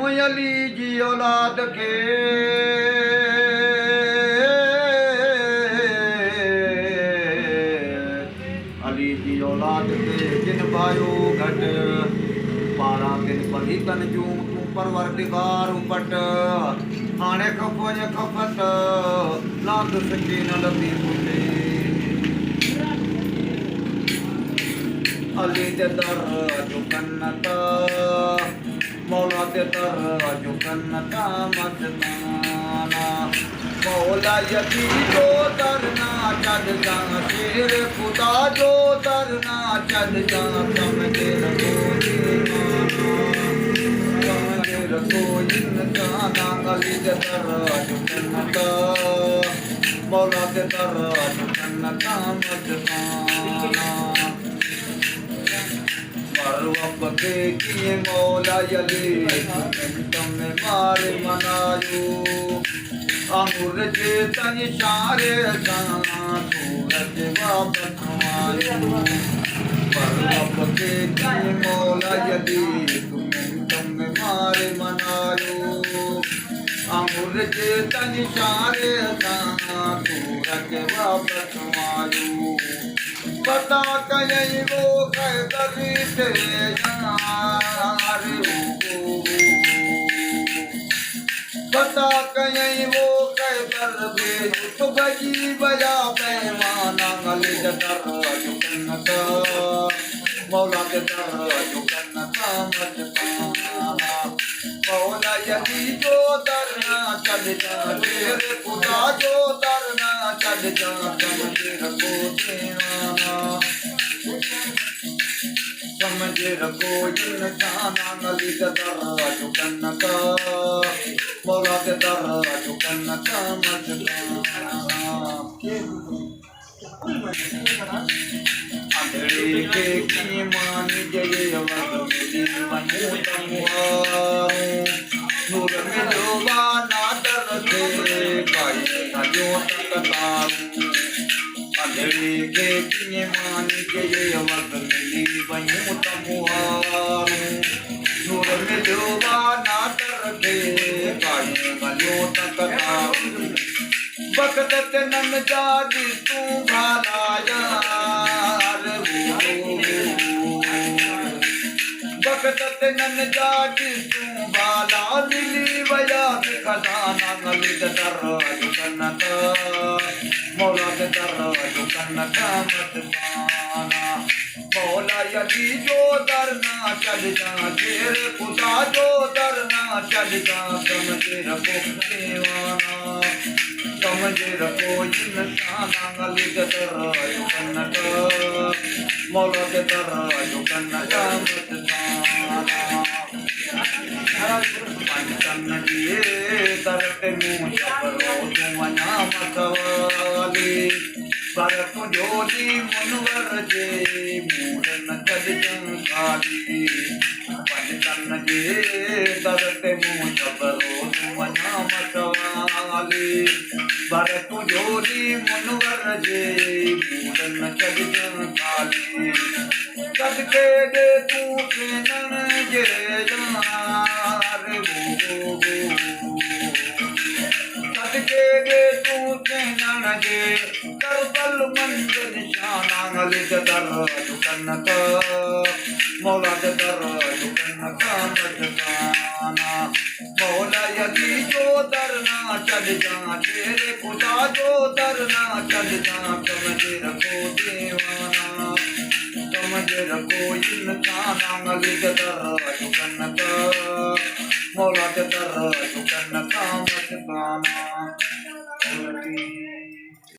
अली जी औलाद के अली जी औलाद के जिन भायो घट 12 दिन पढ़ी तन जूं तूं परवरदिगार उपट हाणे खपो खपत लाद सची न लभी पुटे अली ते दर झुकन मौला ते दर झुकन मस्ताना मौला यकी जो दरना चढ़ जा शेर खुदा जो दरना चढ़ जा समझे रखो इंसाना अली ते दर झुकन मौला ते दर झुकन मस्ताना पर्वत के किए मौला यली तुमने मारे मनायो अंगुर जे तन इशारे जाना सूरज वापस आयो पर्वत के किए मौला यली तुमने मारे मनायो अंगुर जे तन इशारे जाना सूरज वापस आयो पता कहीं वो कैदरी तेरे यार पता कहीं वो कैदर भेज तो बजी बजा पैमाना गले दर झुकन का मौला के दर झुकन का मस्ताना मौला यदि जो दरना चढ़ जा शेर खुदा जो दरना चढ़ जा समझे रखो दीवाना समझे रखो इंसाना गली के दर झुकन का मौला के दर झुकन का मस्ताना अंधेरे के की मान जय अवध मिली नूर में जोवा नादर थे भाई जो तकतारू अंधेरे के की मान जय अवध मिली नूर में जोवा नादर थे भाई जो तकतारू वक्त नन जादी तू भाला यार वक्त नन जादी तू भाला मिली वया खजाना गली दर झुकन मौला के दर झुकन मस्ताना मौला यदि जो दरना चढ़ जा शेर खुदा जो दरना चढ़ जा समझे रखो दीवाना समझे रखो इंसाना गली के दर झुकन मौला के दर झुकन मस्ताना पंचन दिए दरते मुँह चपरो तुम नाम सवाली भरत जोड़ी मुनवर जे मूरन चढ़ खाली पंचन जे दरते मुँह चपरो तुम नाम सवाली भरत जोड़ी मुनवर जे मूरन चढ़ खाली सदके दे तू नन जे यार सदके दे तू नन जे करबल मंदिर निशाना गली दर झुकन का मौला के दर झुकन का मस्ताना मौला यदि जो दरना चढ़ जा शेर खुदा जो दरना चढ़ जा समझे रखो दीवाना समझे रखो इंसाना गली के दर झुकन का मौला के दर झुकन का मस्ताना